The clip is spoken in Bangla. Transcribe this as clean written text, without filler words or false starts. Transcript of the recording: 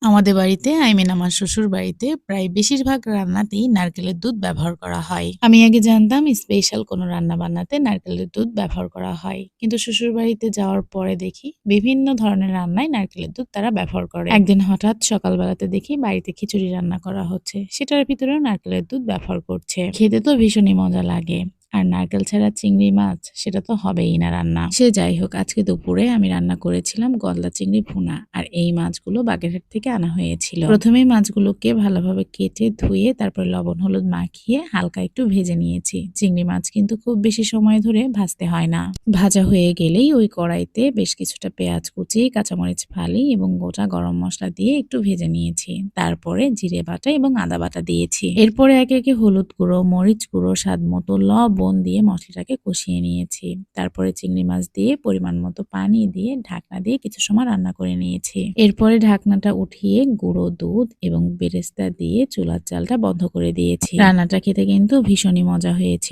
আমাদের বাড়িতে আমার শ্বশুর বাড়িতে প্রায় বেশিরভাগ রান্নাতেই নারকেলের দুধ ব্যবহার করা হয়। আমি আগে জানতাম স্পেশাল কোনো রান্না বান্নাতে নারকেলের দুধ ব্যবহার করা হয়, কিন্তু শ্বশুর বাড়িতে যাওয়ার পরে দেখি বিভিন্ন ধরনের রান্নায় নারকেলের দুধ তারা ব্যবহার করে। একদিন হঠাৎ সকালবেলাতে দেখি বাড়িতে খিচুড়ি রান্না করা হচ্ছে, সেটার ভিতরেও নারকেলের দুধ ব্যবহার করছে। খেতে তো ভীষণই মজা লাগে। আর নারকেল ছাড়া চিংড়ি মাছ সেটা তো হবেই না রান্না। সে যাই হোক, আজকে দুপুরে আমি রান্না করেছিলাম গলদা চিংড়ি ভুনা, আর এই মাছগুলো বাগেরহাট থেকে আনা হয়েছিল। প্রথমেই মাছগুলোকে ভালোভাবে কেটে ধুয়ে তারপর লবণ হলুদ মাখিয়ে হালকা একটু ভেজে নিয়েছি। চিংড়ি মাছ কিন্তু খুব বেশি সময় ধরে ভাজতে হয় না। ভাজা হয়ে গেলেই ওই কড়াইতে বেশ কিছুটা পেঁয়াজ কুচি, কাঁচামরিচ ফালি এবং গোটা গরম মশলা দিয়ে একটু ভেজে নিয়েছি। তারপরে জিরে বাটা এবং আদা বাটা দিয়েছি। এরপরে একে একে হলুদ গুঁড়ো, মরিচ গুঁড়ো, স্বাদ মতো লবণ দিয়ে মশলাটাকে কষিয়ে নিয়েছি। তারপরে চিংড়ি মাছ দিয়ে পরিমাণ মতো পানি দিয়ে ঢাকনা দিয়ে কিছু সময় রান্না করে নিয়েছি। এরপরে ঢাকনাটা উঠিয়ে গুঁড়ো দুধ এবং বেরেস্তা দিয়ে চুলার জালটা বন্ধ করে দিয়েছি। রান্নাটা খেতে কিন্তু ভীষণই মজা হয়েছিল।